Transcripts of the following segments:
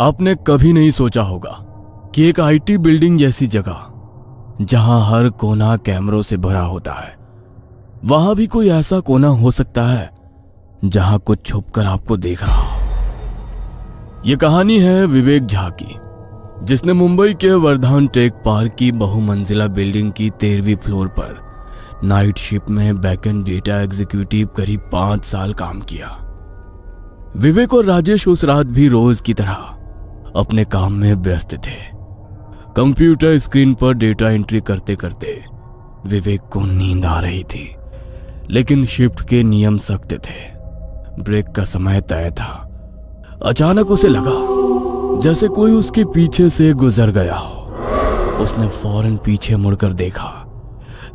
आपने कभी नहीं सोचा होगा कि एक आईटी बिल्डिंग जैसी जगह जहां हर कोना कैमरों से भरा होता है, वहां भी कोई ऐसा कोना हो सकता है जहां कुछ छुपकर आपको देख रहा हो। यह कहानी है विवेक झा की, जिसने मुंबई के वर्धान टेक पार्क की बहुमंजिला बिल्डिंग की 13वीं फ्लोर पर नाइट शिफ्ट में बैकएंड डेटा एग्जीक्यूटिव करीब 5 साल काम किया। विवेक और राजेश उस रात भी रोज की तरह अपने काम में व्यस्त थे। कंप्यूटर स्क्रीन पर डेटा एंट्री करते करते विवेक को नींद आ रही थी, लेकिन शिफ्ट के नियम सख्त थे। ब्रेक का समय तय था। अचानक उसे लगा जैसे कोई उसके पीछे से गुजर गया हो। उसने फौरन पीछे मुड़कर देखा,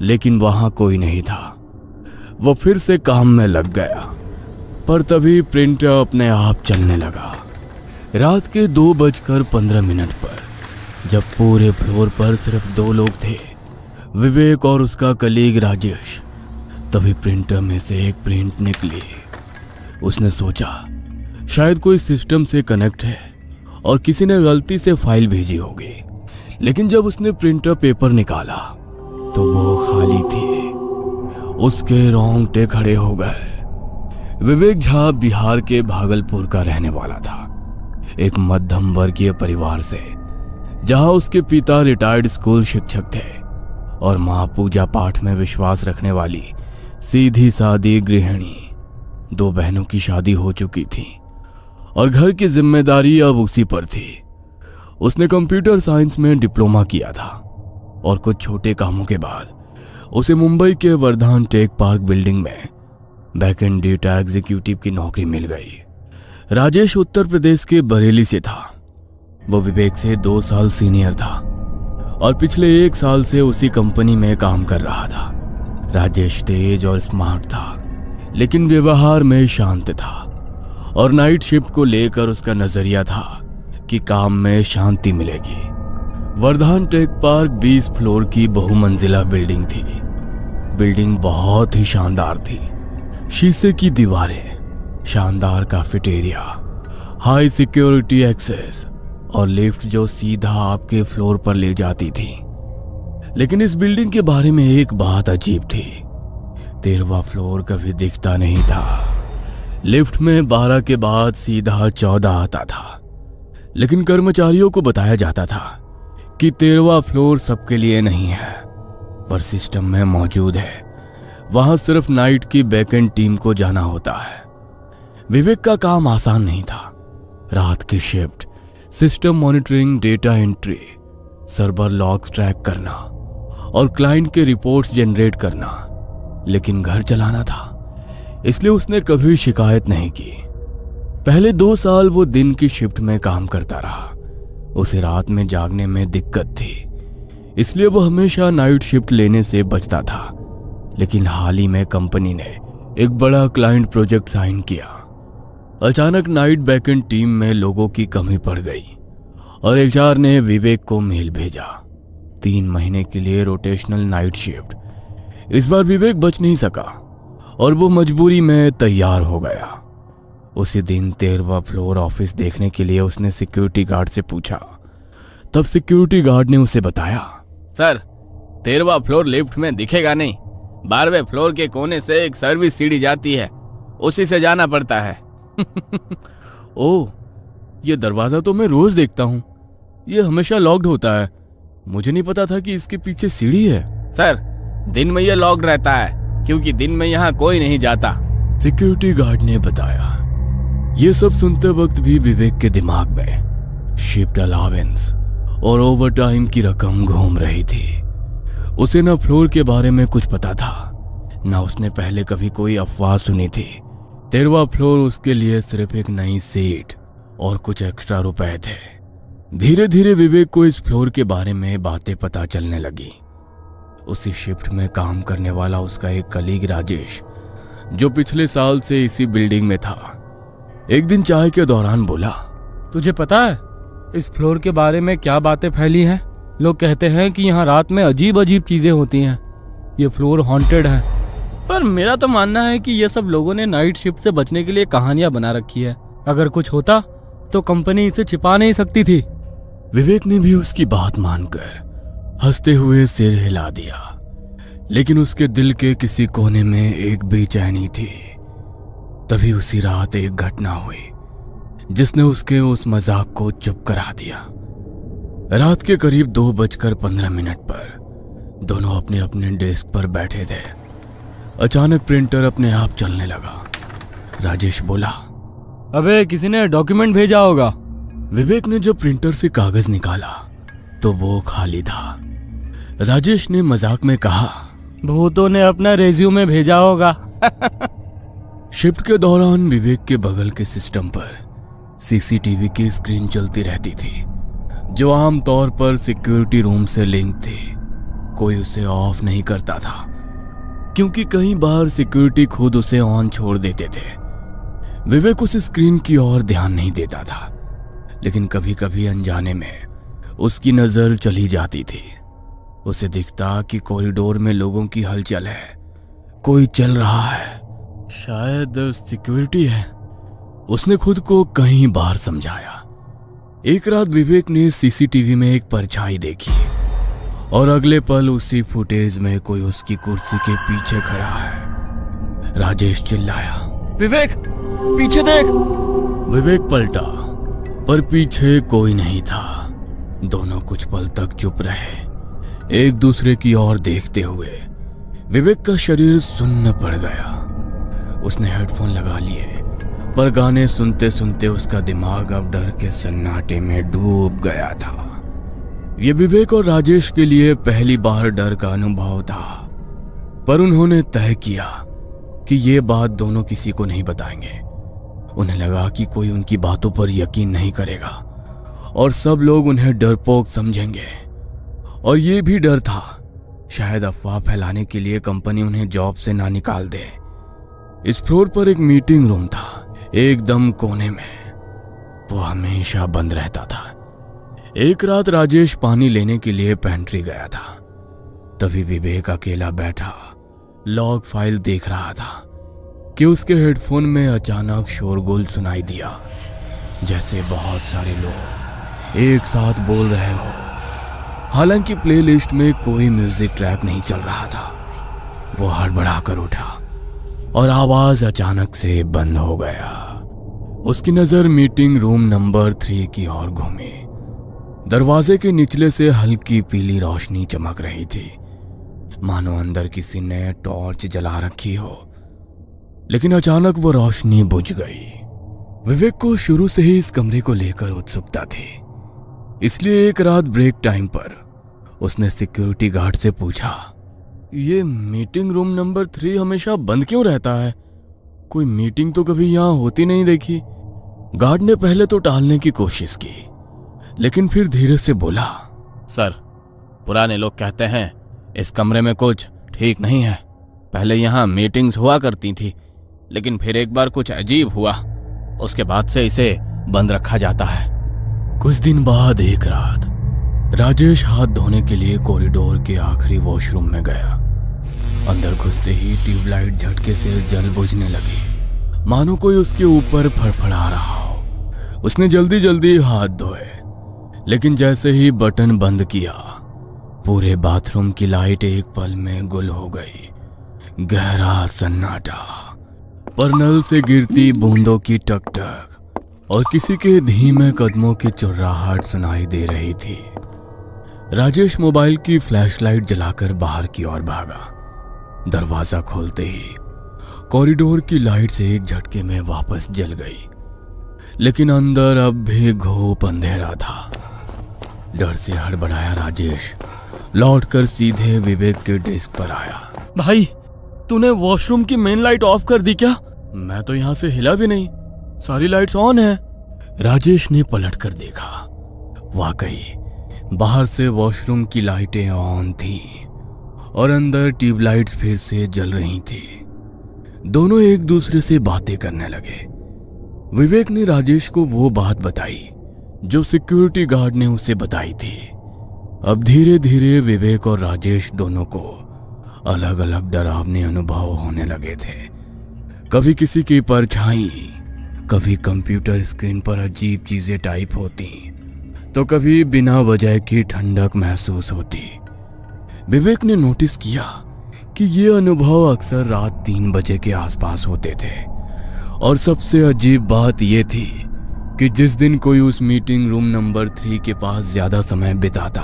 लेकिन वहां कोई नहीं था। वो फिर से काम में लग गया, पर तभी प्रिंटर अपने आप चलने लगा। रात के 2:15 पर जब पूरे फ्लोर पर सिर्फ 2 लोग थे, विवेक और उसका कलीग राजेश, तभी प्रिंटर में से एक प्रिंट निकली। उसने सोचा शायद कोई सिस्टम से कनेक्ट है और किसी ने गलती से फाइल भेजी होगी, लेकिन जब उसने प्रिंटर पेपर निकाला तो वो खाली थी। उसके रोंगटे खड़े हो गए। विवेक झा बिहार के भागलपुर का रहने वाला था, एक मध्यम वर्गीय परिवार से, जहां उसके पिता रिटायर्ड स्कूल शिक्षक थे और मां पूजा पाठ में विश्वास रखने वाली सीधी सादी गृहिणी। 2 बहनों की शादी हो चुकी थी और घर की जिम्मेदारी अब उसी पर थी। उसने कंप्यूटर साइंस में डिप्लोमा किया था और कुछ छोटे कामों के बाद उसे मुंबई के वर्धान टेक पार्क बिल्डिंग में बैकएंड डेटा एग्जीक्यूटिव की नौकरी मिल गई। राजेश उत्तर प्रदेश के बरेली से था। वो विवेक से 2 साल सीनियर था और पिछले 1 साल से उसी कंपनी में काम कर रहा था। राजेश तेज और स्मार्ट था, लेकिन व्यवहार में शांत था और नाइट शिफ्ट को लेकर उसका नजरिया था कि काम में शांति मिलेगी। वर्धान टेक पार्क 20 फ्लोर की बहुमंजिला बिल्डिंग थी। बिल्डिंग बहुत ही शानदार थी। शीशे की दीवारें, शानदार कैफेटेरिया, हाई सिक्योरिटी एक्सेस और लिफ्ट जो सीधा आपके फ्लोर पर ले जाती थी। लेकिन इस बिल्डिंग के बारे में एक बात अजीब थी। 13वां फ्लोर कभी दिखता नहीं था। लिफ्ट में 12 के बाद सीधा 14 आता था, लेकिन कर्मचारियों को बताया जाता था कि 13वां फ्लोर सबके लिए नहीं है, पर सिस्टम में मौजूद है। वहां सिर्फ नाइट की बैकएंड टीम को जाना होता है। विवेक का काम आसान नहीं था। रात की shift, system monitoring, data entry, server logs track करना और क्लाइंट के रिपोर्ट्स जनरेट करना, लेकिन घर चलाना था, इसलिए उसने कभी शिकायत नहीं की। पहले 2 साल वो दिन की शिफ्ट में काम करता रहा। उसे रात में जागने में दिक्कत थी, इसलिए वो हमेशा नाइट शिफ्ट लेने से बचता था। लेकिन हाल ही में कंपनी ने एक बड़ा क्लाइंट प्रोजेक्ट साइन किया। अचानक नाइट बैकएंड टीम में लोगों की कमी पड़ गई और एचआर ने विवेक को मेल भेजा, 3 महीने के लिए रोटेशनल नाइट शिफ्ट। इस बार विवेक बच नहीं सका और वो मजबूरी में तैयार हो गया। उसी दिन 13वां फ्लोर ऑफिस देखने के लिए उसने सिक्योरिटी गार्ड से पूछा। तब सिक्योरिटी गार्ड ने उसे बताया, सर 13वां फ्लोर लिफ्ट में दिखेगा नहीं। 12वें फ्लोर के कोने से एक सर्विस सीढ़ी जाती है, उसी से जाना पड़ता है। ओह, ये दरवाजा तो मैं रोज देखता हूँ। ये हमेशा लॉक्ड होता है। मुझे नहीं पता था कि इसके पीछे सीढ़ी है। सर दिन में ये लॉक्ड रहता है क्योंकि दिन में यहाँ कोई नहीं जाता, सिक्योरिटी गार्ड ने बताया। ये सब सुनते वक्त भी विवेक के दिमाग में शिफ्ट अलावेंस और ओवर टाइम की रकम घूम रही थी। उसे न फ्लोर के बारे में कुछ पता था, न उसने पहले कभी कोई अफवाह सुनी थी। 13वां फ्लोर उसके लिए सिर्फ एक नई सीट और कुछ एक्स्ट्रा रुपए थे। धीरे धीरे विवेक को इस फ्लोर के बारे में बातें पता चलने लगी। उसी शिफ्ट में काम करने वाला उसका एक कलीग राजेश, जो पिछले साल से इसी बिल्डिंग में था, एक दिन चाय के दौरान बोला, तुझे पता है इस फ्लोर के बारे में क्या बातें फैली हैं? लोग कहते हैं कि यहाँ रात में अजीब अजीब चीजें होती हैं। ये फ्लोर हॉन्टेड है। पर मेरा तो मानना है कि ये सब लोगों ने नाइट शिफ्ट से बचने के लिए कहानियां बना रखी है। अगर कुछ होता तो कंपनी इसे छिपा नहीं सकती थी। विवेक ने भी उसकी बात मानकर हंसते हुए सिर हिला दिया, लेकिन उसके दिल के किसी कोने में एक बेचैनी थी। तभी उसी रात एक घटना हुई जिसने उसके उस मजाक को चुप करा दिया। रात के करीब 2:15 पर दोनों अपने अपने डेस्क पर बैठे थे। अचानक प्रिंटर अपने आप चलने लगा। राजेश बोला, अबे किसी ने डॉक्यूमेंट भेजा होगा। विवेक ने जब प्रिंटर से कागज निकाला तो वो खाली था। राजेश ने मजाक में कहा, भूतों ने अपना रेज्यूमे भेजा होगा। शिफ्ट के दौरान विवेक के बगल के सिस्टम पर सीसीटीवी की स्क्रीन चलती रहती थी, जो आमतौर पर सिक्योरिटी रूम से लिंक थी। कोई उसे ऑफ नहीं करता था, क्योंकि कई बार सिक्योरिटी खुद उसे ऑन छोड़ देते थे। विवेक उस स्क्रीन की ओर ध्यान नहीं देता था, लेकिन कभी कभी अनजाने में उसकी नजर चली जाती थी। उसे दिखता कि कॉरिडोर में लोगों की हलचल है, कोई चल रहा है, शायद सिक्योरिटी है। उसने खुद को कई बार समझाया। एक रात विवेक ने सीसीटीवी में एक परछाई देखी और अगले पल उसी फुटेज में कोई उसकी कुर्सी के पीछे खड़ा है। राजेश चिल्लाया, विवेक पीछे देख। विवेक पलटा, पर पीछे कोई नहीं था। दोनों कुछ पल तक चुप रहे, एक दूसरे की ओर देखते हुए। विवेक का शरीर सुन्न पड़ गया। उसने हेडफोन लगा लिए, पर गाने सुनते सुनते उसका दिमाग अब डर के सन्नाटे में डूब गया था। ये विवेक और राजेश के लिए पहली बार डर का अनुभव था, पर उन्होंने तय किया कि ये बात दोनों किसी को नहीं बताएंगे। उन्हें लगा कि कोई उनकी बातों पर यकीन नहीं करेगा और सब लोग उन्हें डरपोक समझेंगे। और ये भी डर था, शायद अफवाह फैलाने के लिए कंपनी उन्हें जॉब से ना निकाल दे। इस फ्लोर पर एक मीटिंग रूम था, एकदम कोने में। वो हमेशा बंद रहता था। एक रात राजेश पानी लेने के लिए पेंट्री गया था। तभी विवेक अकेला बैठा लॉग फाइल देख रहा था कि उसके हेडफोन में अचानक शोरगुल सुनाई दिया, जैसे बहुत सारे लोग एक साथ बोल रहे हो। हालांकि प्लेलिस्ट में कोई म्यूजिक ट्रैक नहीं चल रहा था। वो हड़बड़ाकर उठा और आवाज अचानक से बंद हो गया। उसकी नजर मीटिंग रूम नंबर 3 की ओर घूमी। दरवाजे के निचले से हल्की पीली रोशनी चमक रही थी, मानो अंदर किसी ने टॉर्च जला रखी हो। लेकिन अचानक वो रोशनी बुझ गई। विवेक को शुरू से ही इस कमरे को लेकर उत्सुकता थी, इसलिए एक रात ब्रेक टाइम पर उसने सिक्योरिटी गार्ड से पूछा, ये मीटिंग रूम नंबर 3 हमेशा बंद क्यों रहता है? कोई मीटिंग तो कभी यहाँ होती नहीं देखी। गार्ड ने पहले तो टालने की कोशिश की, लेकिन फिर धीरे से बोला, सर, पुराने लोग कहते हैं इस कमरे में कुछ ठीक नहीं है। पहले यहाँ मीटिंग्स हुआ करती थी, लेकिन फिर एक बार कुछ अजीब हुआ, उसके बाद से इसे बंद रखा जाता है। कुछ दिन बाद एक रात राजेश हाथ धोने के लिए कॉरिडोर के आखिरी वॉशरूम में गया। अंदर घुसते ही ट्यूबलाइट झटके से जल बुझने लगी, मानो कोई उसके ऊपर फड़फड़ा रहा हो। उसने जल्दी जल्दी हाथ धोए, लेकिन जैसे ही बटन बंद किया, पूरे बाथरूम की लाइट एक पल में गुल हो गई। गहरा सन्नाटा, पर नल से गिरती बूंदों की टकटक और किसी के धीमे कदमों की चुर्राहट सुनाई दे रही थी। राजेश मोबाइल की फ्लैशलाइट जलाकर बाहर की ओर भागा। दरवाजा खोलते ही कॉरिडोर की लाइट से एक झटके में वापस जल गई, लेकिन अंदर अब भी घोप अंधेरा था। डर से हड़बड़ाया राजेश लौटकर सीधे विवेक के डेस्क पर आया। भाई, तूने वॉशरूम की मेन लाइट ऑफ कर दी क्या? मैं तो यहां से हिला भी नहीं, सारी लाइट्स ऑन है। राजेश ने पलटकर देखा। वाकई बाहर से वॉशरूम की लाइटें ऑन थीं और अंदर ट्यूबलाइट्स फिर से जल रही थी। दोनों एक दूसरे से बातें करने लगे। विवेक ने राजेश को वो बात बताई जो सिक्योरिटी गार्ड ने उसे बताई थी। अब धीरे धीरे विवेक और राजेश दोनों को अलग अलग डरावने अनुभव होने लगे थे। कभी किसी की परछाई, कभी कंप्यूटर स्क्रीन पर अजीब चीजें टाइप होती तो कभी बिना वजह की ठंडक महसूस होती। विवेक ने नोटिस किया कि ये अनुभव अक्सर रात 3 बजे के आसपास होते थे। और सबसे अजीब बात यह थी कि जिस दिन कोई उस मीटिंग रूम नंबर 3 के पास ज्यादा समय बिताता,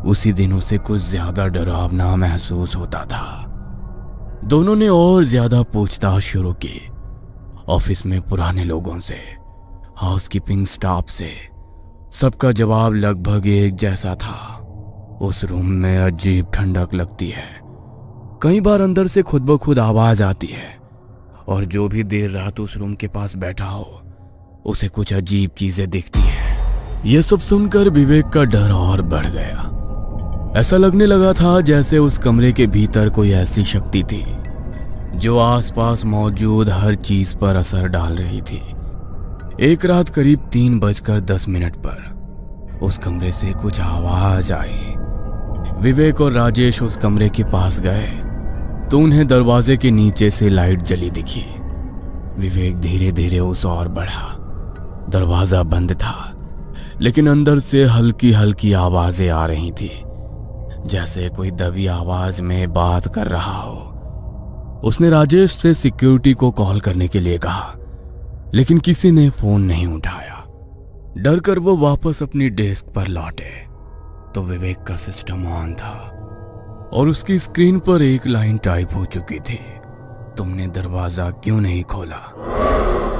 उसी दिन उसे कुछ ज्यादा डरावना महसूस होता था। दोनों ने और ज्यादा पूछताछ शुरू की। ऑफिस में पुराने लोगों से, हाउसकीपिंग स्टाफ से, सबका जवाब लगभग एक जैसा था। उस रूम में अजीब ठंडक लगती है। कई बार अंदर से खुद ब खुद आवाज आती है और जो भी देर रात उस रूम के पास बैठा हो उसे कुछ अजीब चीजें दिखती हैं। यह सब सुनकर विवेक का डर और बढ़ गया। ऐसा लगने लगा था जैसे उस कमरे के भीतर कोई ऐसी शक्ति थी जो आसपास मौजूद हर चीज पर असर डाल रही थी। एक रात करीब 3:10 पर उस कमरे से कुछ आवाज आई। विवेक और राजेश उस कमरे के पास गए तो उन्हें दरवाजे के नीचे से लाइट जली दिखी। विवेक धीरे धीरे उस ओर बढ़ा। दरवाजा बंद था, लेकिन अंदर से हल्की हल्की आवाजें आ रही थी, जैसे कोई दबी आवाज में बात कर रहा हो। उसने राजेश से सिक्योरिटी को कॉल करने के लिए कहा, लेकिन किसी ने फोन नहीं उठाया। डर कर वो वापस अपनी डेस्क पर लौटे तो विवेक का सिस्टम ऑन था और उसकी स्क्रीन पर एक लाइन टाइप हो चुकी थी, तुमने दरवाजा क्यों नहीं खोला।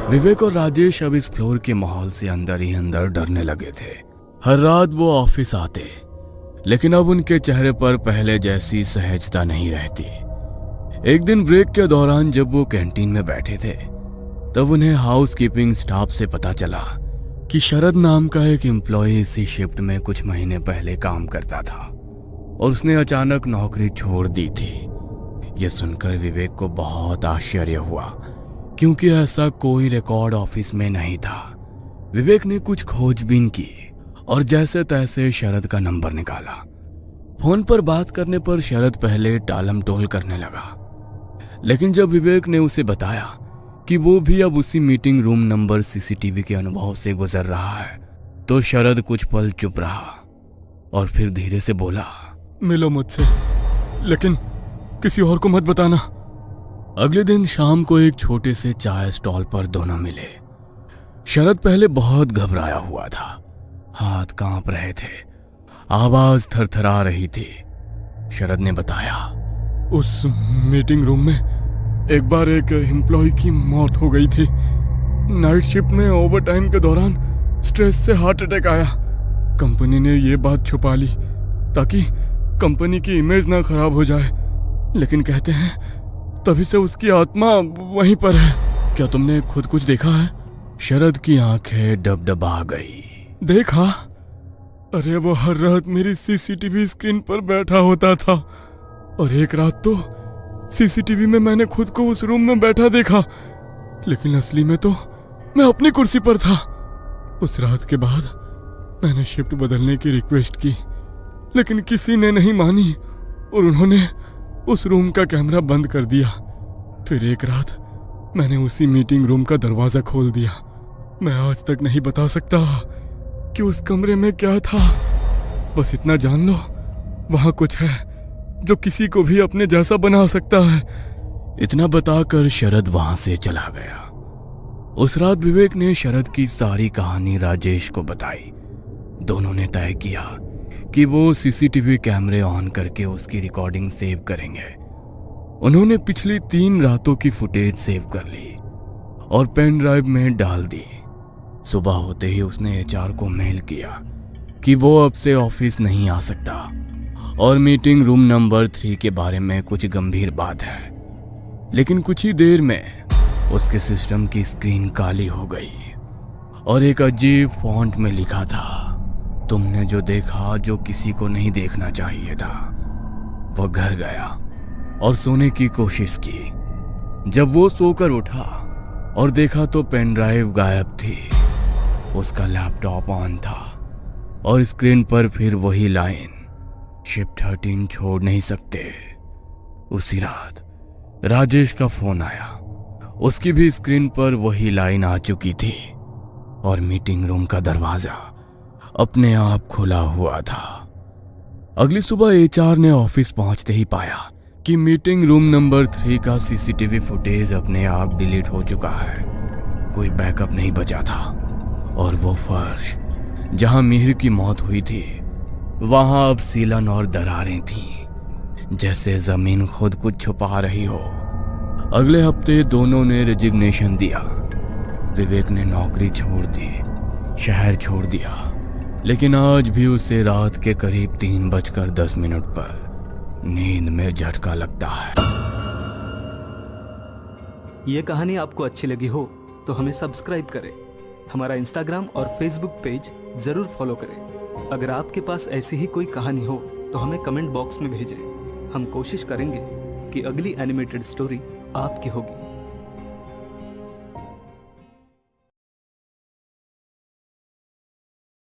विवेक और राजेश अब इस फ्लोर के माहौल से अंदर ही अंदर डरने लगे थे। हर रात वो ऑफिस आते, लेकिन अब उनके चेहरे पर पहले जैसी सहजता नहीं रहती। एक दिन ब्रेक के दौरान जब वो कैंटीन में बैठे थे तब उन्हें हाउसकीपिंग स्टाफ से पता चला कि शरद नाम का एक एम्प्लॉय इसी शिफ्ट में कुछ महीने पहले काम करता था और उसने अचानक नौकरी छोड़ दी थी। यह सुनकर विवेक को बहुत आश्चर्य हुआ, क्योंकि ऐसा कोई रिकॉर्ड ऑफिस में नहीं था। विवेक ने कुछ खोजबीन की और जैसे तैसे शरद का नंबर निकाला। फोन पर बात करने पर शरद पहले टालम टोल करने लगा, लेकिन जब विवेक ने उसे बताया कि वो भी अब उसी मीटिंग रूम नंबर सीसीटीवी के अनुभव से गुजर रहा है, तो शरद कुछ पल चुप रहा और फिर धीरे से बोला, मिलो मुझसे, लेकिन किसी और को मत बताना। अगले दिन शाम को एक छोटे से चाय स्टॉल पर दोनों मिले। शरद पहले बहुत घबराया हुआ था, हाथ कांप रहे थे, आवाज थरथरा रही थी। शरद ने बताया, उस मीटिंग रूम में एक बार एक एम्प्लॉय की मौत हो गई थी। नाइट शिफ्ट में ओवरटाइम के दौरान स्ट्रेस से हार्ट अटैक आया। कंपनी ने ये बात छुपा ली ताकि कंपनी की इमेज ना खराब हो जाए, लेकिन कहते हैं तभी से उसकी आत्मा वहीं पर है। क्या तुमने खुद कुछ देखा है? शरद की आंखें डबडबा गई। देखा? अरे वो हर रात मेरी सीसीटीवी स्क्रीन पर बैठा होता था और एक रात तो सीसीटीवी में मैंने खुद को उस रूम में बैठा देखा, लेकिन असली में तो मैं अपनी कुर्सी पर था। उस रात के बाद मैंने शिफ्ट बदलने की रिक्वेस्ट की, लेकिन किसी ने नहीं मानी और उन्होंने उस रूम का कैमरा बंद कर दिया। फिर एक रात मैंने उसी मीटिंग रूम का दरवाजा खोल दिया। मैं आज तक नहीं बता सकता कि उस कमरे में क्या था। बस इतना जान लो, वहां कुछ है जो किसी को भी अपने जैसा बना सकता है। इतना बताकर शरद वहां से चला गया। उस रात विवेक ने शरद की सारी कहानी राजेश को बताई। दोनों ने तय किया कि वो सीसीटीवी कैमरे ऑन करके उसकी रिकॉर्डिंग सेव करेंगे। उन्होंने पिछली 3 रातों की फुटेज सेव कर ली और पेन ड्राइव में डाल दी। सुबह होते ही उसने एचआर को मेल किया कि वो अब से ऑफिस नहीं आ सकता और मीटिंग रूम नंबर 3 के बारे में कुछ गंभीर बात है। लेकिन कुछ ही देर में उसके सिस्टम की स्क्रीन काली हो गई और एक अजीब फॉन्ट में लिखा था, तुमने जो देखा जो किसी को नहीं देखना चाहिए था। वह घर गया और सोने की कोशिश की। जब वो सोकर उठा और देखा तो पेन ड्राइव गायब थी। उसका लैपटॉप ऑन था और स्क्रीन पर फिर वही लाइन, शिफ्ट 13 छोड़ नहीं सकते। उसी रात राजेश का फोन आया। उसकी भी स्क्रीन पर वही लाइन आ चुकी थी और मीटिंग रूम का दरवाजा अपने आप खुला हुआ था। अगली सुबह एचआर ने ऑफिस पहुंचते ही पाया कि मीटिंग रूम नंबर 3 का सीसीटीवी फुटेज अपने आप डिलीट हो चुका है। कोई बैकअप नहीं बचा था और वो फर्श जहां मिहिर की मौत हुई थी वहां अब सीलन और दरारें थीं, जैसे जमीन खुद कुछ छुपा रही हो। अगले हफ्ते दोनों ने रेजिग्नेशन दिया। विवेक ने नौकरी छोड़ दी, शहर छोड़ दिया, लेकिन आज भी उसे रात के करीब 3:10 पर नींद में झटका लगता है। ये कहानी आपको अच्छी लगी हो तो हमें सब्सक्राइब करें, हमारा इंस्टाग्राम और फेसबुक पेज जरूर फॉलो करें। अगर आपके पास ऐसी ही कोई कहानी हो तो हमें कमेंट बॉक्स में भेजें। हम कोशिश करेंगे कि अगली एनिमेटेड स्टोरी आपकी होगी।